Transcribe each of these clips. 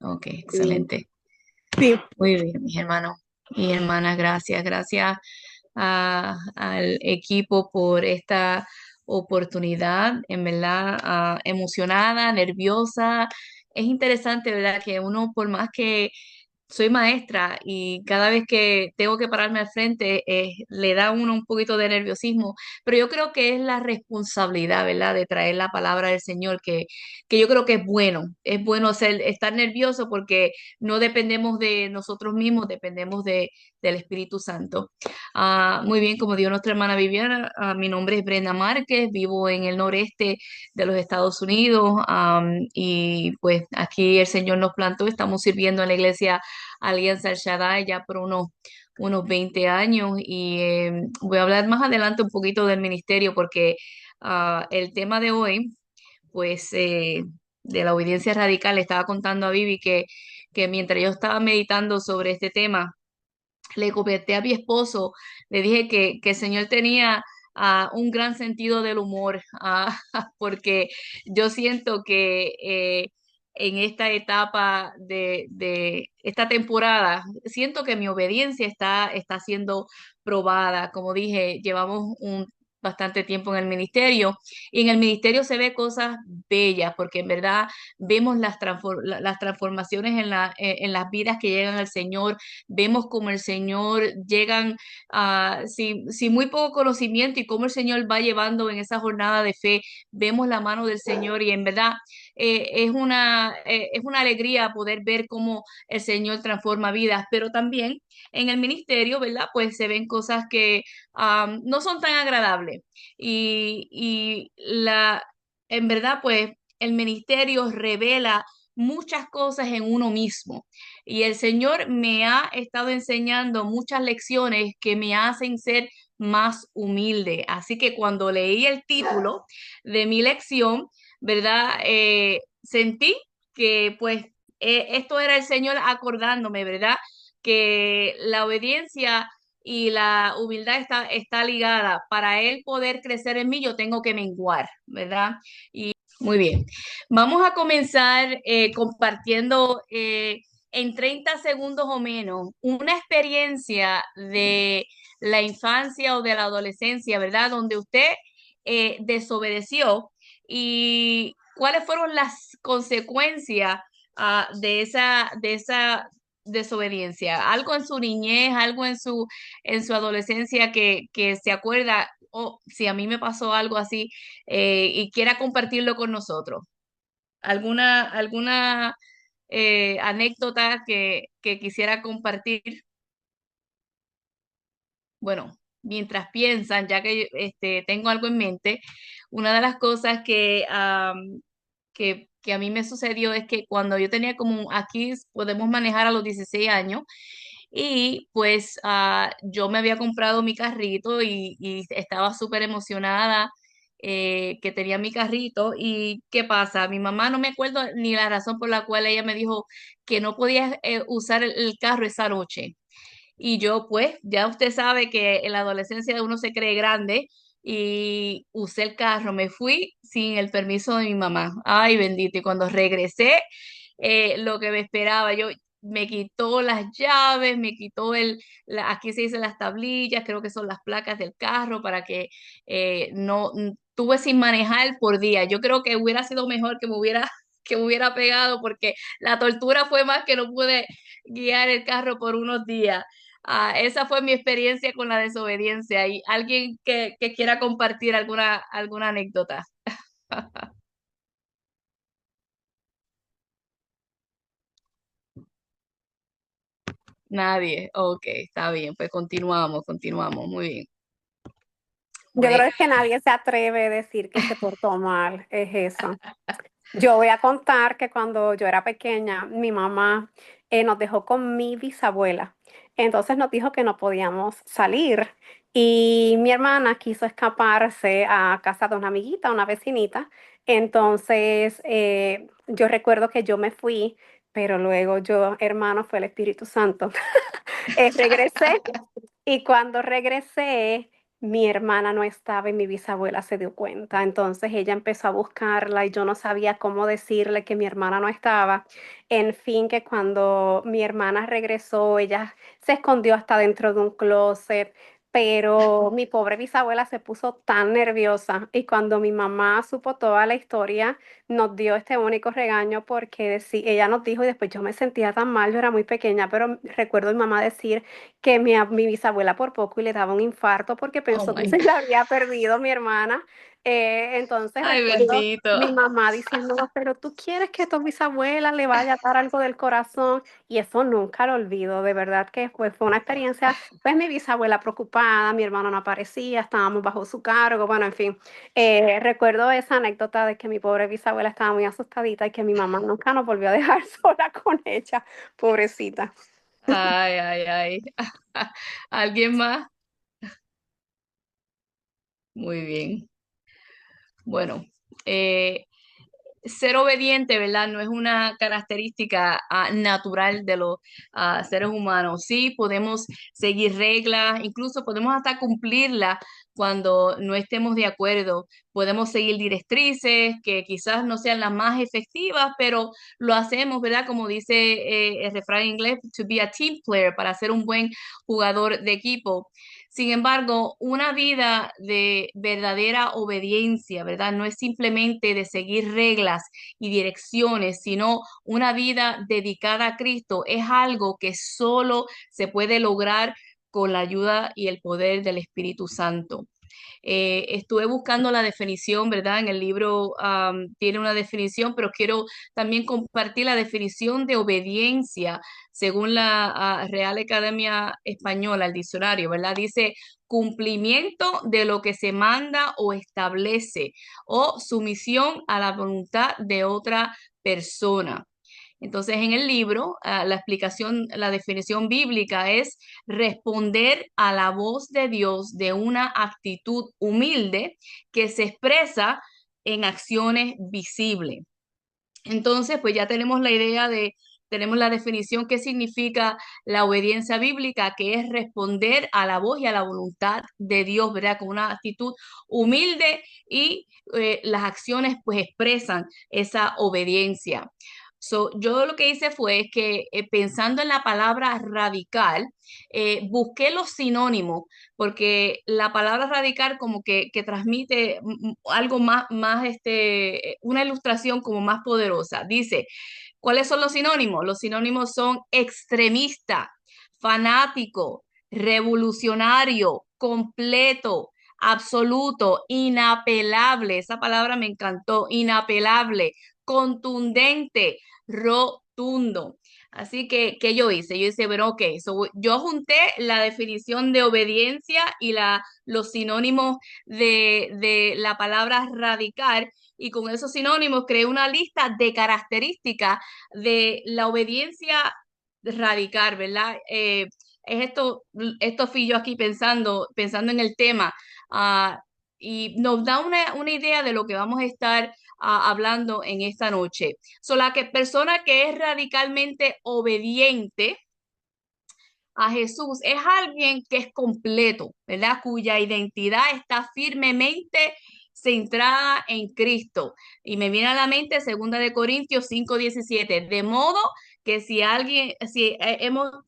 Ok, Sí, excelente. sí, Muy bien, mis hermanos y hermanas, gracias. Gracias al equipo por esta oportunidad. En verdad, emocionada, nerviosa. Es interesante, ¿verdad? Que uno, por más que soy maestra y cada vez que tengo que pararme al frente, le da a uno un poquito de nerviosismo, pero yo creo que es la responsabilidad, ¿verdad?, de traer la palabra del Señor, que yo creo que es bueno estar nervioso porque no dependemos de nosotros mismos, dependemos del Espíritu Santo. Muy bien, como dijo nuestra hermana Viviana, mi nombre es Brenda Márquez, vivo en el noreste de los Estados Unidos, y pues aquí el Señor nos plantó, estamos sirviendo en la iglesia Alianza El Shaddai ya por unos 20 años y voy a hablar más adelante un poquito del ministerio porque el tema de hoy, pues de la obediencia radical, le estaba contando a Vivi que mientras yo estaba meditando sobre este tema, le comenté a mi esposo, le dije que el Señor tenía un gran sentido del humor, porque yo siento que en esta etapa de esta temporada, siento que mi obediencia está siendo probada. Como dije, llevamos bastante tiempo en el ministerio y en el ministerio se ve cosas bellas porque en verdad vemos las transformaciones en las vidas que llegan al Señor. Vemos cómo el Señor llegan sin muy poco conocimiento y cómo el Señor va llevando en esa jornada de fe. Vemos la mano del Señor y en verdad es una alegría poder ver cómo el Señor transforma vidas, pero también en el ministerio, ¿verdad? Pues se ven cosas que no son tan agradables y en verdad, pues el ministerio revela muchas cosas en uno mismo. Y el Señor me ha estado enseñando muchas lecciones que me hacen ser más humilde. Así que cuando leí el título de mi lección, ¿verdad? Sentí que pues esto era el Señor acordándome, ¿verdad? Que la obediencia y la humildad está ligada. Para Él poder crecer en mí, yo tengo que menguar, ¿verdad? Muy bien. Vamos a comenzar compartiendo en 30 segundos o menos una experiencia de la infancia o de la adolescencia, ¿verdad? Donde usted desobedeció y cuáles fueron las consecuencias de esa desobediencia. Algo en su niñez, algo en su adolescencia que se acuerda, o si a mí me pasó algo así y quiera compartirlo con nosotros. ¿Alguna anécdota que quisiera compartir? Bueno, mientras piensan, ya que tengo algo en mente, una de las cosas que a mí me sucedió es que cuando yo tenía como, aquí podemos manejar a los 16 años, y pues yo me había comprado mi carrito y estaba súper emocionada que tenía mi carrito. ¿Y qué pasa? Mi mamá, no me acuerdo ni la razón por la cual ella me dijo que no podía usar el carro esa noche. Y yo, pues, ya usted sabe que en la adolescencia uno se cree grande y usé el carro, me fui sin el permiso de mi mamá. Ay, bendito. Y cuando regresé, lo que me esperaba, me quitó las llaves, me quitó aquí se dice las tablillas, creo que son las placas del carro para que no tuve sin manejar por día. Yo creo que hubiera sido mejor que me hubiera pegado porque la tortura fue más que no pude guiar el carro por unos días. Esa fue mi experiencia con la desobediencia. ¿Y alguien que quiera compartir alguna anécdota? Nadie. Ok, está bien. Pues continuamos. Muy bien. yo Pues, creo que nadie se atreve a decir que se portó mal, es eso. Yo voy a contar que cuando yo era pequeña, mi mamá nos dejó con mi bisabuela. Entonces nos dijo que no podíamos salir y mi hermana quiso escaparse a casa de una amiguita, una vecinita. Entonces yo recuerdo que yo me fui, pero luego yo, hermano, fue el Espíritu Santo. Regresé y cuando regresé, mi hermana no estaba y mi bisabuela se dio cuenta. Entonces ella empezó a buscarla y yo no sabía cómo decirle que mi hermana no estaba. En fin, que cuando mi hermana regresó, ella se escondió hasta dentro de un closet. Pero mi pobre bisabuela se puso tan nerviosa y cuando mi mamá supo toda la historia, nos dio este único regaño porque ella nos dijo y después yo me sentía tan mal, yo era muy pequeña, pero recuerdo a mi mamá decir que mi bisabuela por poco y le daba un infarto porque Oh pensó my que se God. le había perdido mi hermana. Entonces Ay, recuerdo bendito. mi mamá diciendo, pero tú quieres que tu bisabuela le vaya a dar algo del corazón y eso nunca lo olvido, de verdad que fue una experiencia, pues mi bisabuela preocupada, mi hermano no aparecía, estábamos bajo su cargo, bueno, en fin, recuerdo esa anécdota de que mi pobre bisabuela estaba muy asustadita y que mi mamá nunca nos volvió a dejar sola con ella, pobrecita. Ay, ay, ay. ¿Alguien más? Muy bien. Bueno, eh, ser obediente, ¿verdad? No es una característica natural de los seres humanos. Sí, podemos seguir reglas, incluso podemos hasta cumplirlas cuando no estemos de acuerdo. Podemos seguir directrices que quizás no sean las más efectivas, pero lo hacemos, ¿verdad? Como dice el refrán en inglés, to be a team player, para ser un buen jugador de equipo. Sin embargo, una vida de verdadera obediencia, ¿verdad? No es simplemente de seguir reglas y direcciones, sino una vida dedicada a Cristo. Es algo que solo se puede lograr con la ayuda y el poder del Espíritu Santo. Estuve buscando la definición, ¿verdad? En el libro tiene una definición, pero quiero también compartir la definición de obediencia según la Real Academia Española, el diccionario, ¿verdad? Dice cumplimiento de lo que se manda o establece o sumisión a la voluntad de otra persona. Entonces, en el libro, la explicación, la definición bíblica es responder a la voz de Dios de una actitud humilde que se expresa en acciones visibles. Entonces, pues ya tenemos la idea tenemos la definición que significa la obediencia bíblica, que es responder a la voz y a la voluntad de Dios, ¿verdad? Con una actitud humilde y las acciones pues expresan esa obediencia. Yo lo que hice fue que pensando en la palabra radical, busqué los sinónimos, porque la palabra radical como que transmite algo una ilustración como más poderosa. Dice, ¿cuáles son los sinónimos? Los sinónimos son extremista, fanático, revolucionario, completo, absoluto, inapelable. Esa palabra me encantó, inapelable, contundente, rotundo. Así que, ¿qué yo hice? Yo hice, bueno, ok, yo junté la definición de obediencia y los sinónimos de la palabra radical y con esos sinónimos creé una lista de características de la obediencia radical, ¿verdad? Es esto fui yo aquí pensando en el tema, ah, y nos da una idea de lo que vamos a estar hablando en esta noche. Persona que es radicalmente obediente a Jesús es alguien que es completo, ¿verdad? Cuya identidad está firmemente centrada en Cristo. Y me viene a la mente 2 Corintios 5:17, de modo que si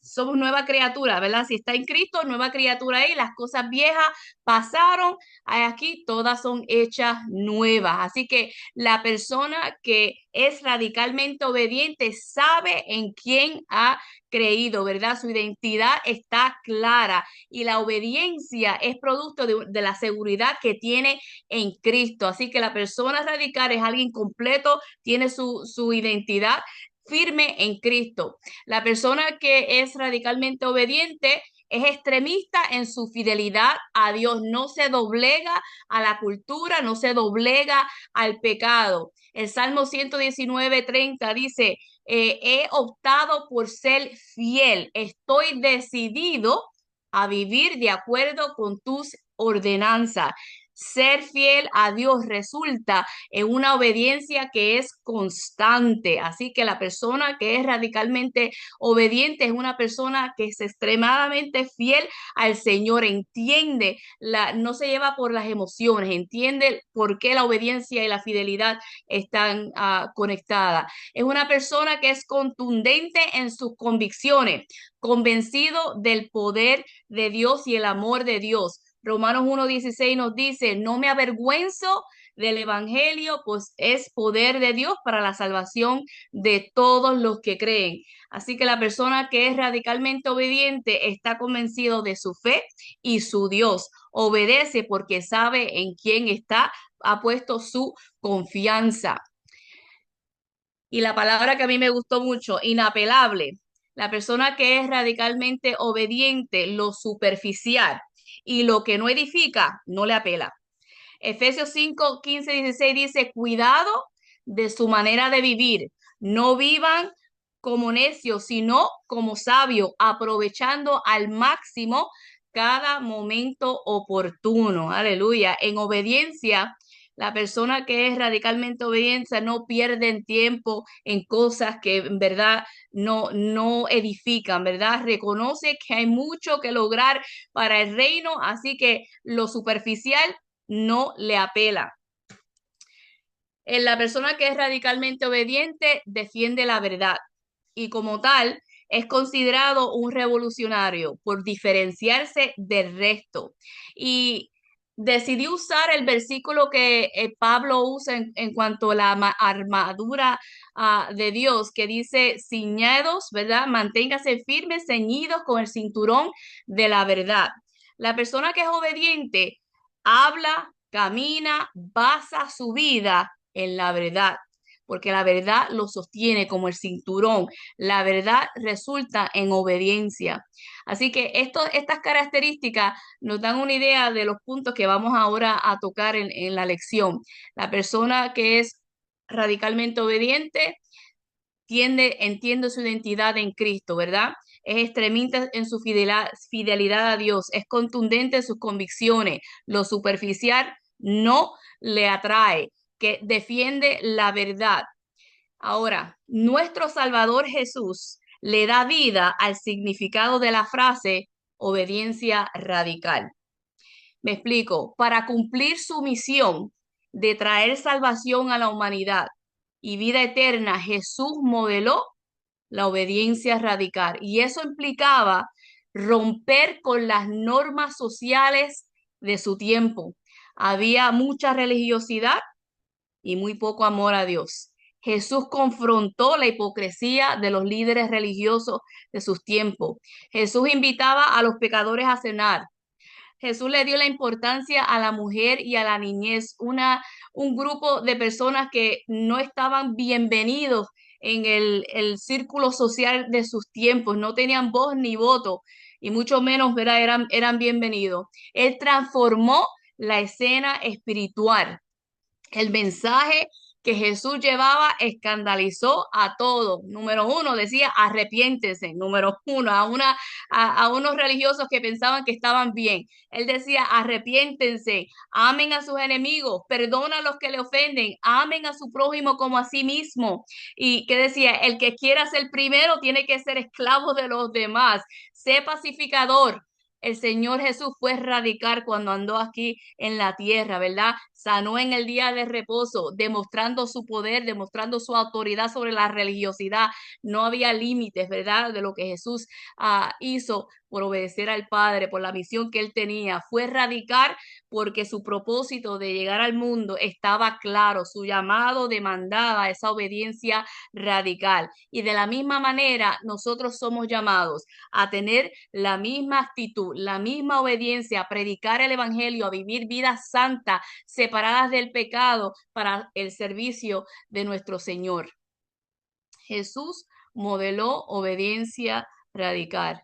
somos nueva criatura, ¿verdad? Si está en Cristo, nueva criatura ahí, las cosas viejas pasaron, aquí todas son hechas nuevas. Así que la persona que es radicalmente obediente sabe en quién ha creído, ¿verdad? Su identidad está clara y la obediencia es producto de la seguridad que tiene en Cristo. Así que la persona radical es alguien completo, tiene su identidad firme en Cristo. La persona que es radicalmente obediente es extremista en su fidelidad a Dios, no se doblega a la cultura, no se doblega al pecado. El Salmo 119:30 dice, he optado por ser fiel, estoy decidido a vivir de acuerdo con tus ordenanzas. Ser fiel a Dios resulta en una obediencia que es constante. Así que la persona que es radicalmente obediente es una persona que es extremadamente fiel al Señor, entiende, no se lleva por las emociones, entiende por qué la obediencia y la fidelidad están conectadas. Es una persona que es contundente en sus convicciones, convencido del poder de Dios y el amor de Dios. Romanos 1:16 nos dice, no me avergüenzo del Evangelio, pues es poder de Dios para la salvación de todos los que creen. Así que la persona que es radicalmente obediente está convencido de su fe y su Dios. Obedece porque sabe en quién está, ha puesto su confianza. Y la palabra que a mí me gustó mucho, inapelable. La persona que es radicalmente obediente, lo superficial y lo que no edifica, no le apela. Efesios 5:15-16 dice, cuidado de su manera de vivir. No vivan como necios, sino como sabios, aprovechando al máximo cada momento oportuno. Aleluya. En obediencia, la persona que es radicalmente obediente no pierde tiempo en cosas que en verdad no edifican, ¿verdad? Reconoce que hay mucho que lograr para el reino, así que lo superficial no le apela. En la persona que es radicalmente obediente defiende la verdad y como tal es considerado un revolucionario por diferenciarse del resto. Y decidí usar el versículo que Pablo usa en cuanto a la armadura de Dios, que dice, ciñados, ¿verdad? Manténgase firmes, ceñidos con el cinturón de la verdad. La persona que es obediente habla, camina, basa su vida en la verdad, porque la verdad lo sostiene como el cinturón. La verdad resulta en obediencia. Así que estas características nos dan una idea de los puntos que vamos ahora a tocar en la lección. La persona que es radicalmente obediente entiende su identidad en Cristo, ¿verdad? Es extremista en su fidelidad a Dios, es contundente en sus convicciones, lo superficial no le atrae, que defiende la verdad. Ahora, nuestro Salvador Jesús le da vida al significado de la frase obediencia radical. Me explico, para cumplir su misión de traer salvación a la humanidad y vida eterna, Jesús modeló la obediencia radical y eso implicaba romper con las normas sociales de su tiempo. Había mucha religiosidad y muy poco amor a Dios. Jesús confrontó la hipocresía de los líderes religiosos de sus tiempos. Jesús invitaba a los pecadores a cenar. Jesús le dio la importancia a la mujer y a la niñez, un grupo de personas que no estaban bienvenidos en el círculo social de sus tiempos, no tenían voz ni voto, y mucho menos, ¿verdad? Eran bienvenidos. Él transformó la escena espiritual. El mensaje que Jesús llevaba escandalizó a todos. Número uno, decía arrepiéntense. Número uno, a unos religiosos que pensaban que estaban bien. Él decía arrepiéntense, amen a sus enemigos, perdona a los que le ofenden, amen a su prójimo como a sí mismo. Y que decía, el que quiera ser primero tiene que ser esclavo de los demás. Sé pacificador. El Señor Jesús fue radical cuando andó aquí en la tierra, ¿verdad? Sanó en el día de reposo, demostrando su poder, demostrando su autoridad sobre la religiosidad. No había límites, ¿verdad? De lo que Jesús hizo por obedecer al Padre, por la misión que él tenía. Fue radical porque su propósito de llegar al mundo estaba claro, su llamado demandaba esa obediencia radical. Y de la misma manera, nosotros somos llamados a tener la misma actitud, la misma obediencia, a predicar el Evangelio, a vivir vidas santas, separadas del pecado para el servicio de nuestro Señor. Jesús modeló obediencia radical.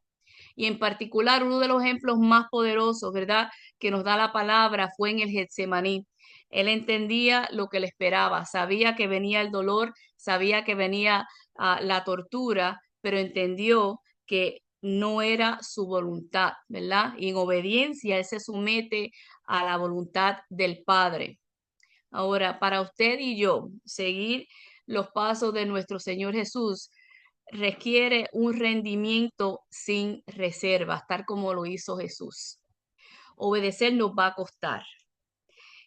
Y en particular, uno de los ejemplos más poderosos, ¿verdad?, que nos da la palabra fue en el Getsemaní. Él entendía lo que le esperaba, sabía que venía el dolor, sabía que venía la tortura, pero entendió que no era su voluntad, ¿verdad? Y en obediencia él se somete a la voluntad del Padre. Ahora, para usted y yo, seguir los pasos de nuestro Señor Jesús requiere un rendimiento sin reservas, tal como lo hizo Jesús. Obedecer nos va a costar.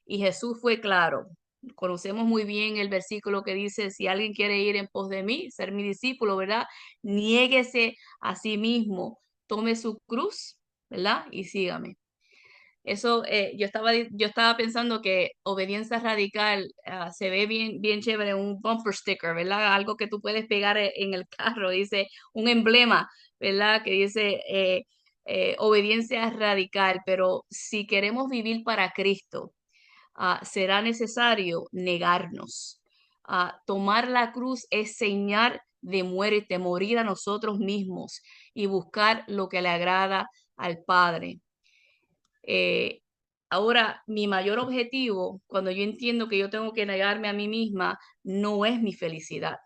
Y Jesús fue claro. Conocemos muy bien el versículo que dice, si alguien quiere ir en pos de mí, ser mi discípulo, ¿verdad? Niéguese a sí mismo, tome su cruz, ¿verdad? Y sígame. Eso, yo estaba pensando que obediencia radical se ve bien, bien chévere, un bumper sticker, ¿verdad? Algo que tú puedes pegar en el carro, dice un emblema, ¿verdad? Que dice obediencia radical, pero si queremos vivir para Cristo, será necesario negarnos. Tomar la cruz es señal de muerte, morir a nosotros mismos y buscar lo que le agrada al Padre. Eh, Ahora, mi mayor objetivo, cuando yo entiendo que yo tengo que negarme a mí misma, no es mi felicidad,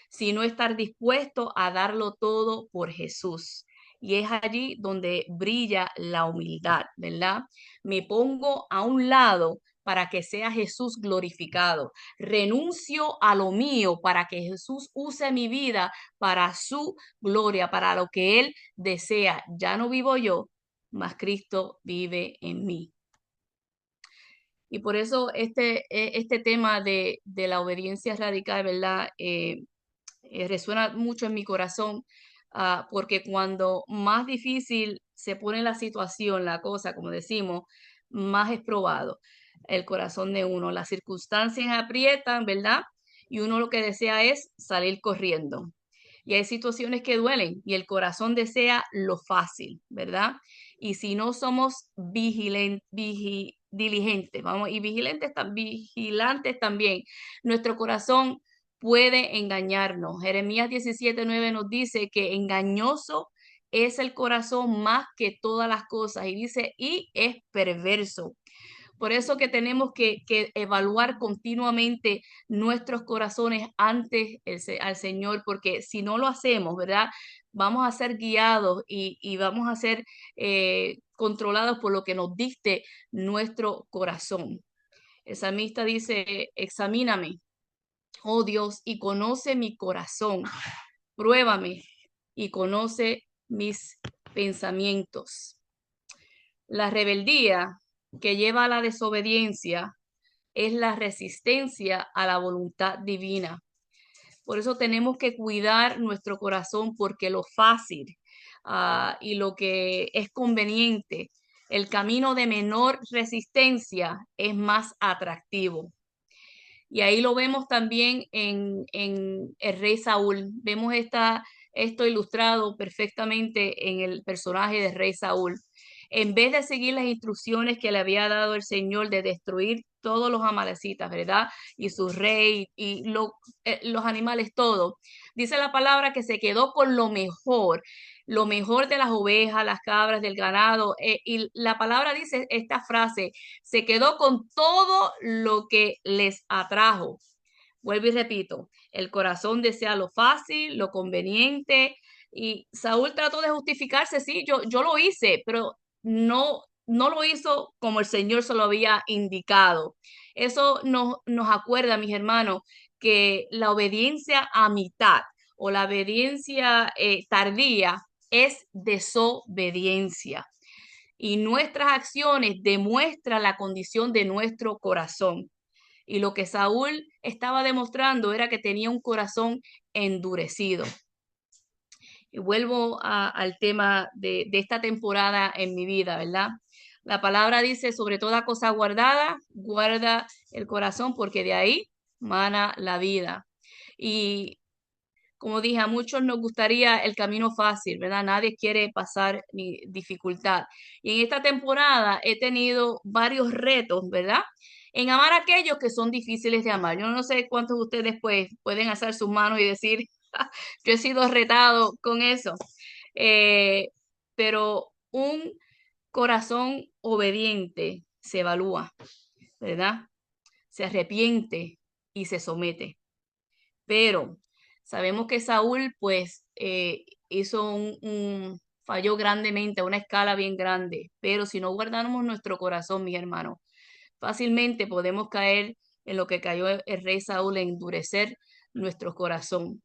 sino estar dispuesto a darlo todo por Jesús. Y es allí donde brilla la humildad, ¿verdad? Me pongo a un lado para que sea Jesús glorificado. Renuncio a lo mío para que Jesús use mi vida para su gloria, para lo que Él desea. Ya no vivo yo, mas Cristo vive en mí. Y por eso este tema de la obediencia radical, ¿verdad? Resuena mucho en mi corazón, porque cuando más difícil se pone la situación, la cosa, como decimos, más es probado el corazón de uno. Las circunstancias aprietan, ¿verdad? Y uno lo que desea es salir corriendo. Y hay situaciones que duelen y el corazón desea lo fácil, ¿verdad? Y si no somos diligentes, vamos, y vigilantes también, nuestro corazón puede engañarnos. Jeremías 17:9 nos dice que engañoso es el corazón más que todas las cosas y dice, y es perverso. Por eso que tenemos que evaluar continuamente nuestros corazones ante al Señor, porque si no lo hacemos, ¿verdad? Vamos a ser guiados y vamos a ser controlados por lo que nos dicte nuestro corazón. El salmista dice, examíname, oh Dios, y conoce mi corazón, pruébame y conoce mis pensamientos. La rebeldía que lleva a la desobediencia es la resistencia a la voluntad divina. Por eso tenemos que cuidar nuestro corazón porque lo fácil y lo que es conveniente, el camino de menor resistencia es más atractivo. Y ahí lo vemos también en el rey Saúl. Vemos esto ilustrado perfectamente en el personaje del rey Saúl. En vez de seguir las instrucciones que le había dado el Señor de destruir todos los amalecitas, ¿verdad? Y su rey y los animales, todo. Dice la palabra que se quedó con lo mejor de las ovejas, las cabras, del ganado. Y la palabra dice esta frase, se quedó con todo lo que les atrajo. Vuelvo y repito, el corazón desea lo fácil, lo conveniente, y Saúl trató de justificarse, sí, yo lo hice, pero no lo hizo como el Señor se lo había indicado. Eso nos acuerda, mis hermanos, que la obediencia a mitad o la obediencia tardía es desobediencia y nuestras acciones demuestran la condición de nuestro corazón. Y lo que Saúl estaba demostrando era que tenía un corazón endurecido. Y vuelvo al tema de esta temporada en mi vida, ¿verdad? La palabra dice, sobre toda cosa guardada, guarda el corazón, porque de ahí mana la vida. Y como dije, a muchos nos gustaría el camino fácil, ¿verdad? Nadie quiere pasar ni dificultad. Y en esta temporada he tenido varios retos, ¿verdad? En amar a aquellos que son difíciles de amar. Yo no sé cuántos de ustedes pues pueden alzar sus manos y decir, yo he sido retado con eso. Eh, pero un corazón obediente se evalúa, ¿verdad? Se arrepiente y se somete. Pero sabemos que Saúl, pues, hizo falló grandemente, a una escala bien grande, pero si no guardamos nuestro corazón, mis hermanos, fácilmente podemos caer en lo que cayó el rey Saúl, en endurecer nuestro corazón,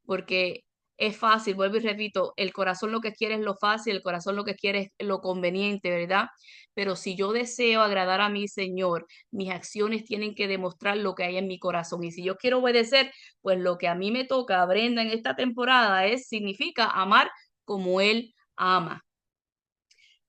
porque es fácil, vuelvo y repito, el corazón lo que quiere es lo fácil, el corazón lo que quiere es lo conveniente, ¿verdad? Pero si yo deseo agradar a mi Señor, mis acciones tienen que demostrar lo que hay en mi corazón. Y si yo quiero obedecer, pues lo que a mí me toca, Brenda, en esta temporada significa amar como Él ama.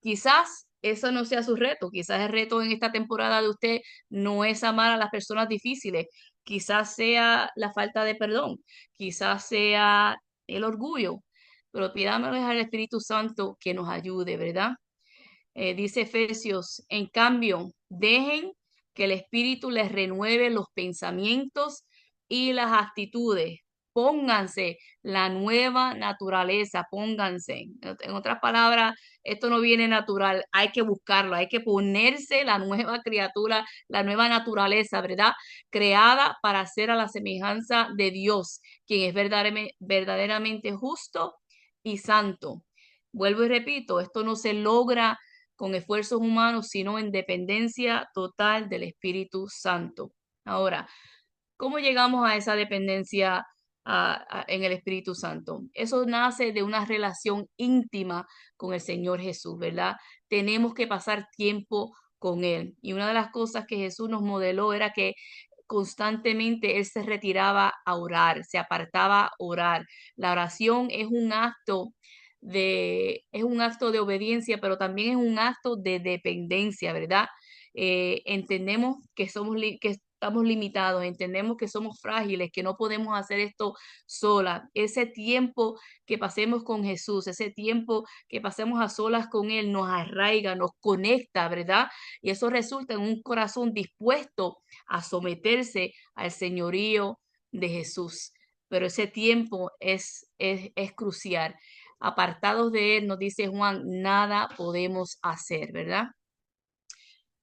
Quizás eso no sea su reto, quizás el reto en esta temporada de usted no es amar a las personas difíciles, quizás sea la falta de perdón, quizás sea el orgullo, pero pidámosle al Espíritu Santo que nos ayude, ¿verdad? Dice Efesios, en cambio, dejen que el Espíritu les renueve los pensamientos y las actitudes. Pónganse la nueva naturaleza, pónganse. En otras palabras, esto no viene natural, hay que buscarlo, hay que ponerse la nueva criatura, la nueva naturaleza, ¿verdad? Creada para ser a la semejanza de Dios, quien es verdaderamente justo y santo. Vuelvo y repito, esto no se logra con esfuerzos humanos, sino en dependencia total del Espíritu Santo. Ahora, ¿cómo llegamos a esa dependencia en el Espíritu Santo? Eso nace de una relación íntima con el Señor Jesús, ¿verdad? Tenemos que pasar tiempo con Él. Y una de las cosas que Jesús nos modeló era que constantemente Él se retiraba a orar, se apartaba a orar. La oración es un acto de obediencia, pero también es un acto de dependencia, ¿verdad? Entendemos que que estamos limitados, entendemos que somos frágiles, que no podemos hacer esto sola. Ese tiempo que pasemos con Jesús, ese tiempo que pasemos a solas con Él, nos arraiga, nos conecta, ¿verdad? Y eso resulta en un corazón dispuesto a someterse al señorío de Jesús. Pero ese tiempo es crucial. Apartados de Él, nos dice Juan, nada podemos hacer, ¿verdad?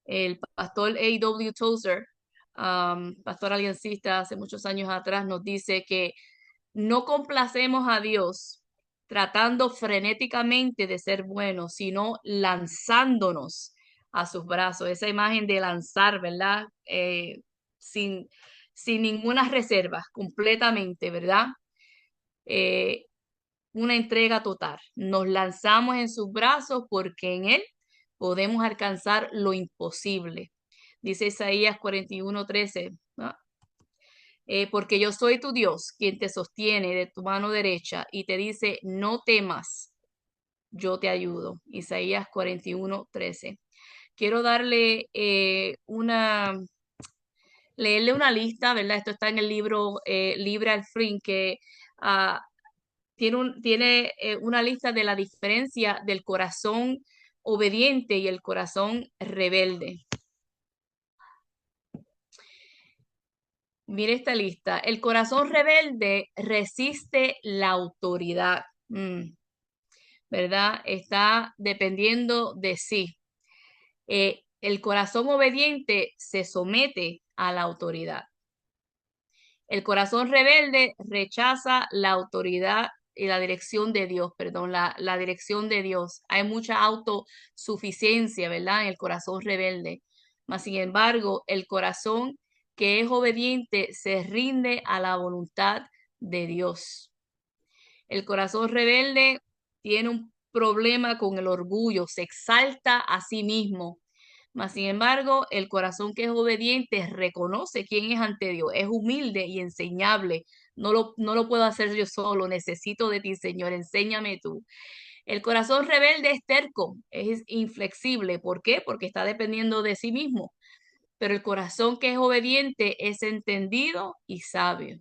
El pastor A.W. Tozer, pastor aliancista hace muchos años atrás, nos dice que no complacemos a Dios tratando frenéticamente de ser buenos, sino lanzándonos a sus brazos. Esa imagen de lanzar, ¿verdad? Sin, sin ninguna reserva, completamente, ¿verdad? Eh, una entrega total. Nos lanzamos en sus brazos porque en Él podemos alcanzar lo imposible. Dice Isaías 41:13, ¿no? Porque yo soy tu Dios, quien te sostiene de tu mano derecha y te dice, no temas, yo te ayudo. Isaías 41:13. Quiero leerle una lista, ¿verdad? Esto está en el libro Libre al Fin, que ah, tiene una lista de la diferencia del corazón obediente y el corazón rebelde. Mire esta lista. El corazón rebelde resiste la autoridad, ¿verdad? Está dependiendo de sí. El corazón obediente se somete a la autoridad. El corazón rebelde rechaza la autoridad y la dirección de Dios, perdón, la dirección de Dios. Hay mucha autosuficiencia, ¿verdad? En el corazón rebelde. Mas, sin embargo, el corazón que es obediente se rinde a la voluntad de Dios. El corazón rebelde tiene un problema con el orgullo, se exalta a sí mismo. Mas, sin embargo, el corazón que es obediente reconoce quién es ante Dios, es humilde y enseñable. No lo puedo hacer yo solo, necesito de ti, Señor, enséñame tú. El corazón rebelde es terco, es inflexible. ¿Por qué? Porque está dependiendo de sí mismo. Pero el corazón que es obediente es entendido y sabio.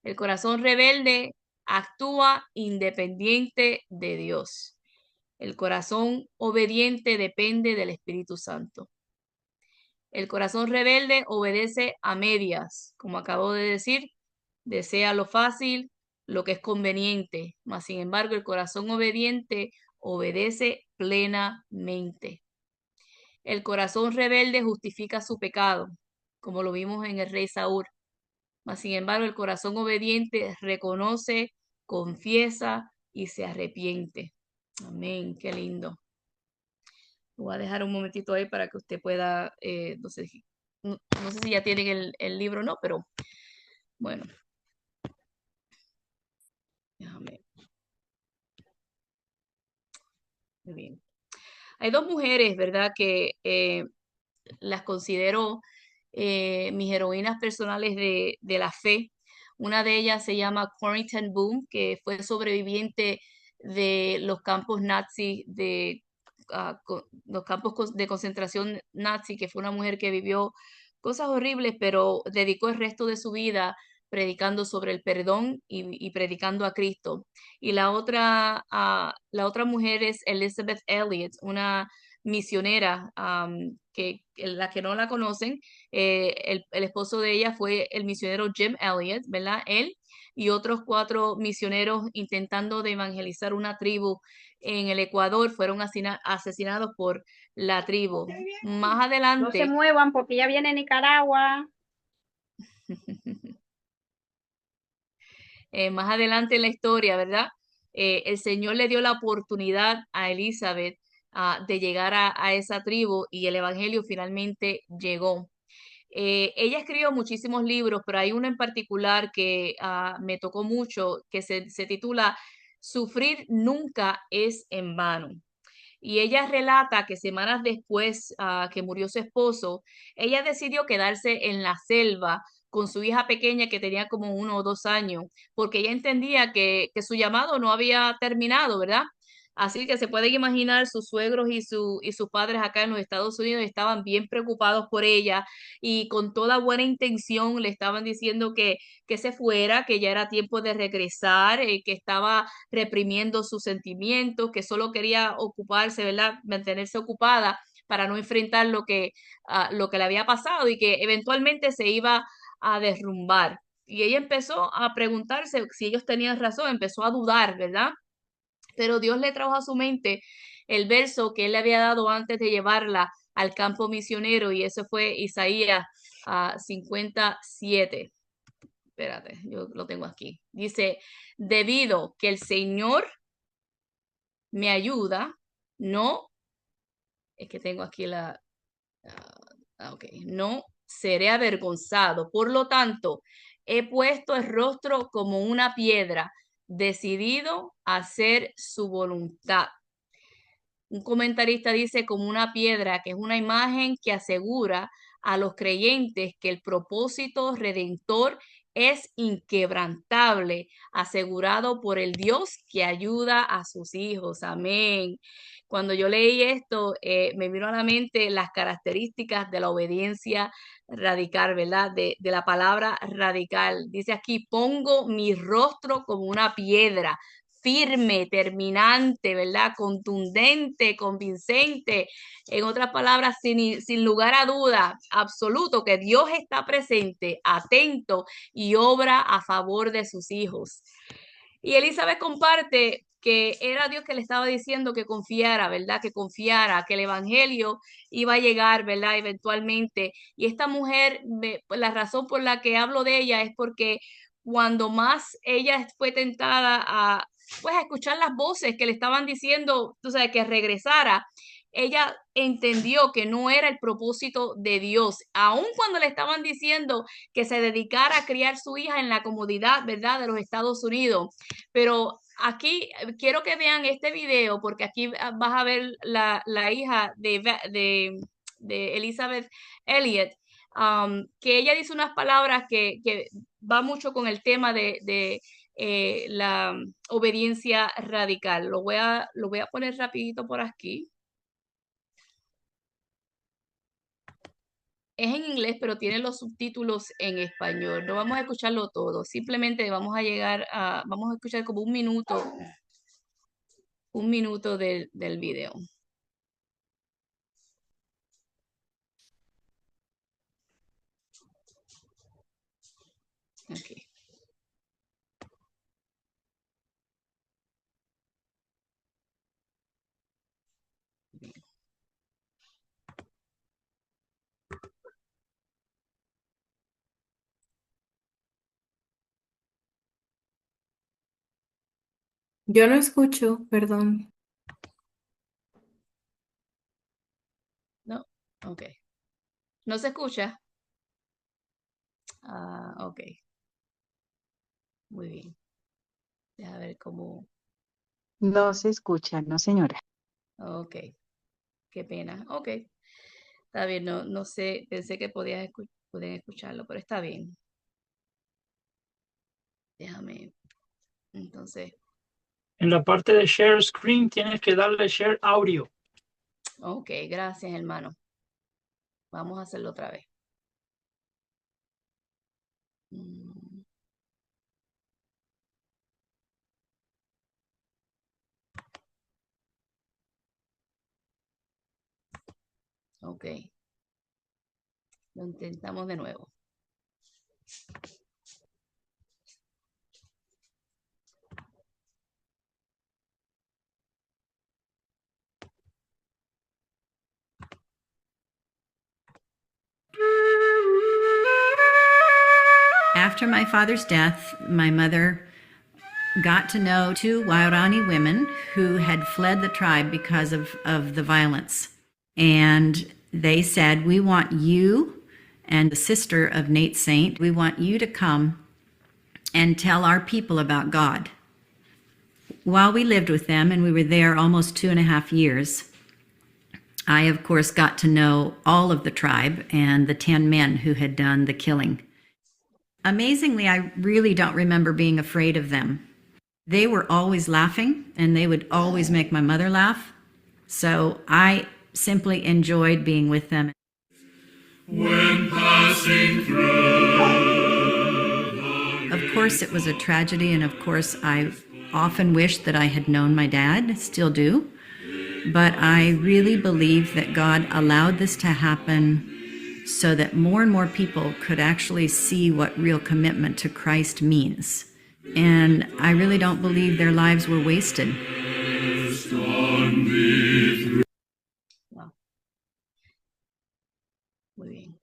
El corazón rebelde actúa independiente de Dios. El corazón obediente depende del Espíritu Santo. El corazón rebelde obedece a medias, como acabo de decir, desea lo fácil, lo que es conveniente, mas sin embargo el corazón obediente obedece plenamente. El corazón rebelde justifica su pecado, como lo vimos en el rey Saúl, mas sin embargo el corazón obediente reconoce, confiesa y se arrepiente. Amén, qué lindo. Lo voy a dejar un momentito ahí para que usted pueda, no sé, no sé si ya tienen el libro o no, pero bueno, déjame, muy bien. Hay dos mujeres, ¿verdad? Que las considero mis heroínas personales de la fe. Una de ellas se llama Corrie ten Boom, que fue sobreviviente de los campos nazi, los campos de concentración nazi, que fue una mujer que vivió cosas horribles, pero dedicó el resto de su vida predicando sobre el perdón y predicando a Cristo. Y la otra mujer es Elizabeth Elliot, una misionera, la que no la conocen, el esposo de ella fue el misionero Jim Elliot, ¿verdad? Él y otros cuatro misioneros intentando de evangelizar una tribu en el Ecuador fueron asesinados por la tribu. Más No se adelante, muevan porque ya viene Nicaragua. más adelante en la historia, ¿verdad? El Señor le dio la oportunidad a Elizabeth de llegar a esa tribu y el Evangelio finalmente llegó. Ella escribió muchísimos libros, pero hay uno en particular que me tocó mucho, que se titula Sufrir nunca es en vano. Y ella relata que semanas después que murió su esposo, ella decidió quedarse en la selva con su hija pequeña que tenía como 1 o 2 años, porque ella entendía que su llamado no había terminado, ¿verdad? Así que se pueden imaginar sus suegros y sus padres acá en los Estados Unidos estaban bien preocupados por ella y con toda buena intención le estaban diciendo que se fuera, que ya era tiempo de regresar, que estaba reprimiendo sus sentimientos, que solo quería ocuparse, ¿verdad? Mantenerse ocupada para no enfrentar lo que le había pasado y que eventualmente se iba a derrumbar. Y ella empezó a preguntarse si ellos tenían razón, empezó a dudar, ¿verdad? Pero Dios le trajo a su mente el verso que él le había dado antes de llevarla al campo misionero y eso fue Isaías 57. Espérate, yo lo tengo aquí. Dice, debido que el Señor me ayuda, no, es que tengo aquí ok, no seré avergonzado. Por lo tanto, he puesto el rostro como una piedra, decidido a hacer su voluntad. Un comentarista dice como una piedra, que es una imagen que asegura a los creyentes que el propósito redentor es inquebrantable, asegurado por el Dios que ayuda a sus hijos. Amén. Cuando yo leí esto, me vino a la mente las características de la obediencia radical, ¿verdad? De la palabra radical. Dice aquí, pongo mi rostro como una piedra firme, terminante, ¿verdad? Contundente, convincente. En otras palabras, sin lugar a duda, absoluto, que Dios está presente, atento y obra a favor de sus hijos. Y Elizabeth comparte que era Dios que le estaba diciendo que confiara, ¿verdad? Que confiara, que el Evangelio iba a llegar, ¿verdad? Eventualmente. Y esta mujer, la razón por la que hablo de ella es porque cuando más ella fue tentada pues, a escuchar las voces que le estaban diciendo, tú sabes, que regresara, ella entendió que no era el propósito de Dios, aun cuando le estaban diciendo que se dedicara a criar su hija en la comodidad, ¿verdad?, de los Estados Unidos. Pero aquí quiero que vean este video porque aquí vas a ver la hija de Elizabeth Elliot, que ella dice unas palabras que va mucho con el tema de la obediencia radical. Lo voy a poner rapidito por aquí. Es en inglés, pero tiene los subtítulos en español. No vamos a escucharlo todo, simplemente vamos a escuchar como un minuto del video. Okay. Yo no escucho, perdón. Ok. ¿No se escucha? Ok. Muy bien. Deja ver cómo. No se escucha, no, señora. Ok. Qué pena. Ok. Está bien. No, no sé. Pensé que podían escucharlo, pero está bien. Déjame. Entonces. En la parte de share screen tienes que darle share audio. Ok. Gracias, hermano. Vamos a hacerlo otra vez. Mm, ok. Lo intentamos de nuevo. After my father's death, my mother got to know two Waorani women who had fled the tribe because of the violence. And they said, "We want you and the sister of Nate Saint, we want you to come and tell our people about God." While we lived with them, and we were there almost 2.5 years, I, of course, got to know all of the tribe and the 10 men who had done the killing. Amazingly, I really don't remember being afraid of them. They were always laughing, and they would always make my mother laugh. So I simply enjoyed being with them. When passing through. Of course, it was a tragedy, and of course, I often wished that I had known my dad, still do. But I really believe that God allowed this to happen so that more and more people could actually see what real commitment to Christ means. And I really don't believe their lives were wasted. Wow. Muy bien.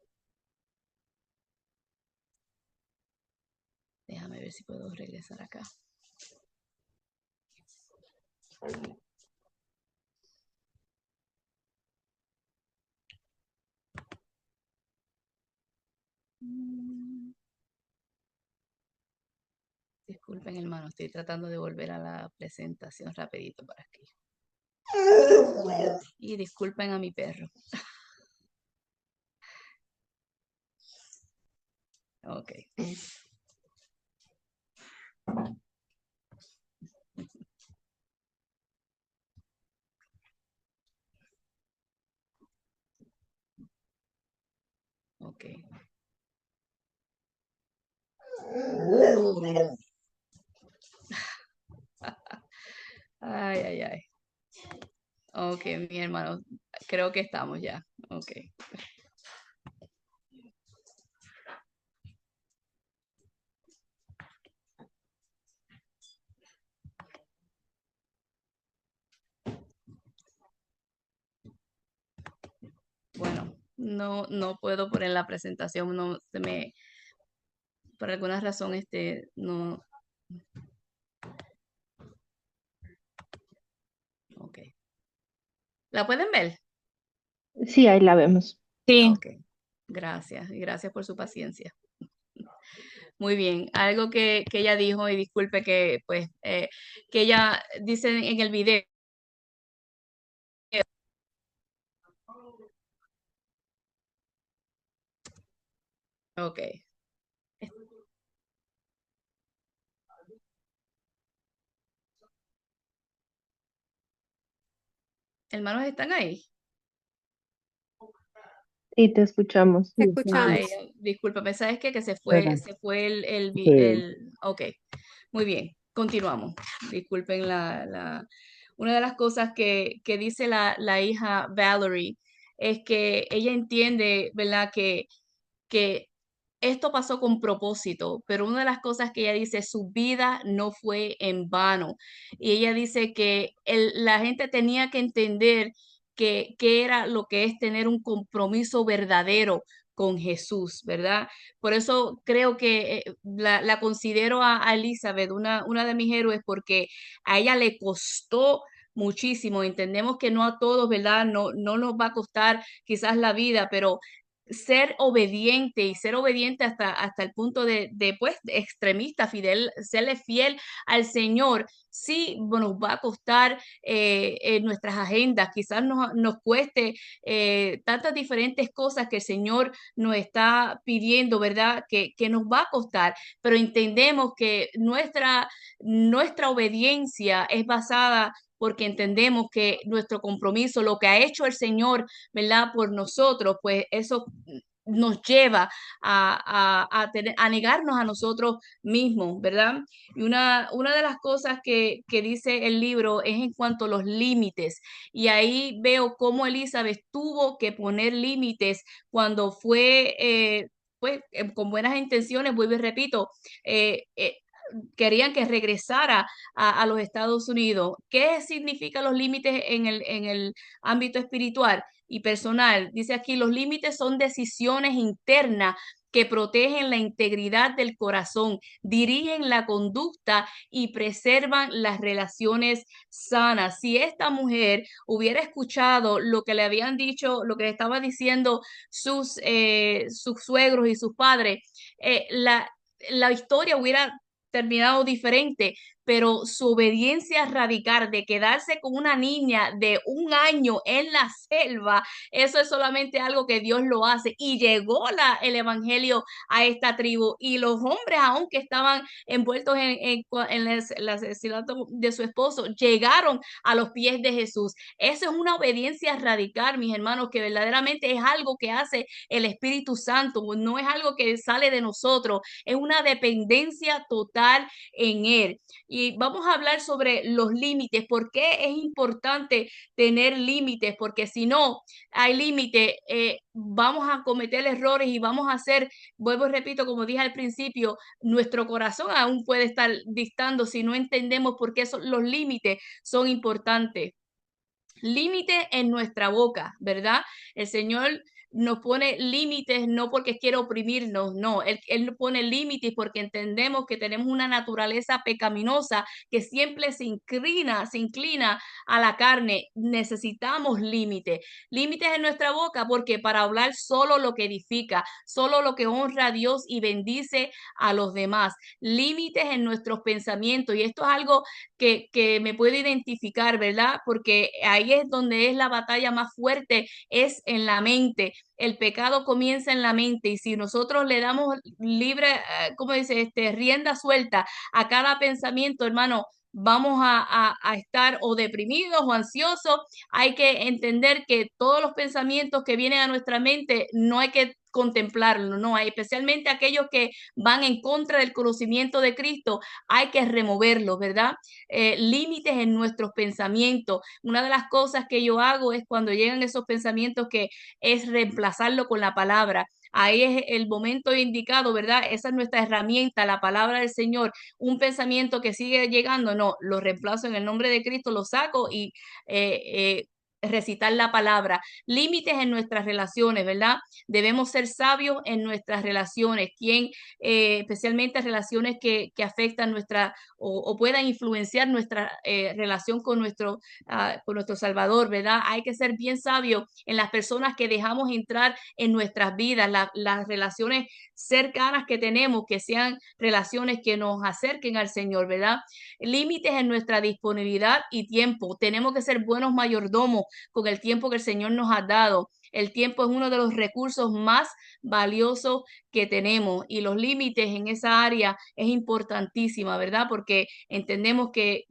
Déjame ver si puedo regresar acá. Disculpen, hermano, estoy tratando de volver a la presentación rapidito para aquí. Y disculpen a mi perro. Ok. Ok. Ay, ay, ay. Ok, mi hermano, creo que estamos ya. Ok. Bueno, no puedo poner la presentación, no se me, por alguna razón, no. Ok. ¿La pueden ver? Sí, ahí la vemos. Sí. Ok. Gracias, y gracias por su paciencia. Muy bien. Algo que ella dijo, y disculpe que, pues, que ella dice en el video. Ok. Hermanos, ¿están ahí? Y te escuchamos. Te Ay, escuchamos. discúlpame, ¿sabes qué? Que Perdón. se fue Sí. ok, muy bien, continuamos. Disculpen una de las cosas que dice la hija Valerie es que ella entiende, ¿verdad? Que esto pasó con propósito, pero una de las cosas que ella dice, su vida no fue en vano. Y ella dice que la gente tenía que entender que era lo que es tener un compromiso verdadero con Jesús, ¿verdad? Por eso creo que la considero a Elizabeth una de mis héroes porque a ella le costó muchísimo. Entendemos que no a todos, ¿verdad? No nos va a costar quizás la vida, pero ser obediente y ser obediente hasta el punto pues, extremista, serle fiel al Señor, sí nos va a costar en nuestras agendas, quizás nos cueste tantas diferentes cosas que el Señor nos está pidiendo, ¿verdad? Que nos va a costar, pero entendemos que nuestra obediencia es basada porque entendemos que nuestro compromiso, lo que ha hecho el Señor, ¿verdad? Por nosotros, pues eso nos lleva a negarnos a nosotros mismos, ¿verdad? Y una de las cosas que dice el libro es en cuanto a los límites. Y ahí veo cómo Elizabeth tuvo que poner límites cuando pues, con buenas intenciones, vuelvo y repito, eh, eh, querían que regresara a los Estados Unidos. ¿Qué significan los límites en el ámbito espiritual y personal? Dice aquí, los límites son decisiones internas que protegen la integridad del corazón, dirigen la conducta y preservan las relaciones sanas. Si esta mujer hubiera escuchado lo que le habían dicho, lo que le estaban diciendo sus suegros y sus padres, la historia hubiera terminado diferente, pero su obediencia radical de quedarse con una niña de 1 año en la selva, eso es solamente algo que Dios lo hace. Y llegó el evangelio a esta tribu y los hombres, aunque estaban envueltos en el asesinato de su esposo, llegaron a los pies de Jesús. Eso es una obediencia radical, mis hermanos, que verdaderamente es algo que hace el Espíritu Santo, no es algo que sale de nosotros, es una dependencia total en Él. Y vamos a hablar sobre los límites. ¿Por qué es importante tener límites? Porque si no hay límite, vamos a cometer errores y vamos a hacer, vuelvo y repito, como dije al principio, nuestro corazón aún puede estar dictando si no entendemos por qué los límites son importantes. Límites en nuestra boca, ¿verdad? El Señor nos pone límites no porque quiere oprimirnos, no, Él nos pone límites porque entendemos que tenemos una naturaleza pecaminosa que siempre se inclina a la carne. Necesitamos límites, límites en nuestra boca porque para hablar solo lo que edifica, solo lo que honra a Dios y bendice a los demás. Límites en nuestros pensamientos y esto es algo que me puedo identificar, ¿verdad? Porque ahí es donde es la batalla más fuerte, es en la mente. El pecado comienza en la mente y si nosotros le damos libre, ¿cómo dice? Rienda suelta a cada pensamiento, hermano, vamos a estar o deprimidos o ansiosos. Hay que entender que todos los pensamientos que vienen a nuestra mente no hay que contemplarlo, no hay, especialmente aquellos que van en contra del conocimiento de Cristo, hay que removerlos, ¿verdad? Límites en nuestros pensamientos. Una de las cosas que yo hago es cuando llegan esos pensamientos que es reemplazarlo con la palabra. Ahí es el momento indicado, ¿verdad? Esa es nuestra herramienta, la palabra del Señor. Un pensamiento que sigue llegando, no, lo reemplazo en el nombre de Cristo, lo saco y eh, eh, recitar la palabra. Límites en nuestras relaciones, ¿verdad? Debemos ser sabios en nuestras relaciones, especialmente relaciones que afectan o puedan influenciar nuestra relación con nuestro Salvador, ¿verdad? Hay que ser bien sabios en las personas que dejamos entrar en nuestras vidas, las relaciones cercanas que tenemos, que sean relaciones que nos acerquen al Señor, ¿verdad? Límites en nuestra disponibilidad y tiempo. Tenemos que ser buenos mayordomos con el tiempo que el Señor nos ha dado. El tiempo es uno de los recursos más valiosos que tenemos y los límites en esa área es importantísima, ¿verdad? Porque entendemos que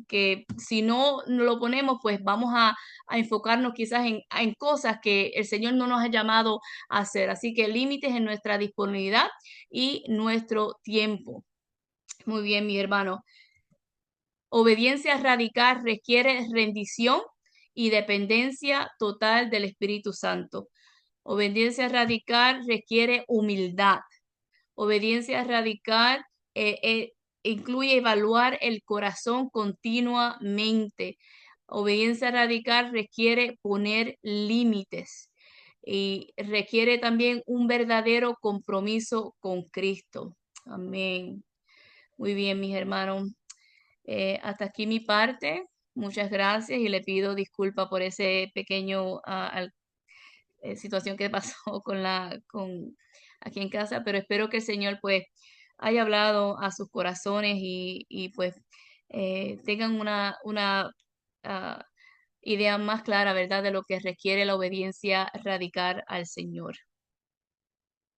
si no lo ponemos, pues vamos a enfocarnos quizás en cosas que el Señor no nos ha llamado a hacer. Así que límites en nuestra disponibilidad y nuestro tiempo. Muy bien, mi hermano. Obediencia radical requiere rendición y dependencia total del Espíritu Santo. Obediencia radical requiere humildad. Obediencia radical incluye evaluar el corazón continuamente. Obediencia radical requiere poner límites y requiere también un verdadero compromiso con Cristo. Amén. Muy bien, mis hermanos. Hasta aquí mi parte. muchas gracias y le pido disculpa por ese pequeño situación que pasó con aquí en casa, pero espero que el Señor pues haya hablado a sus corazones y pues tengan una ah, idea más clara, ¿verdad?, de lo que requiere la obediencia radical al Señor.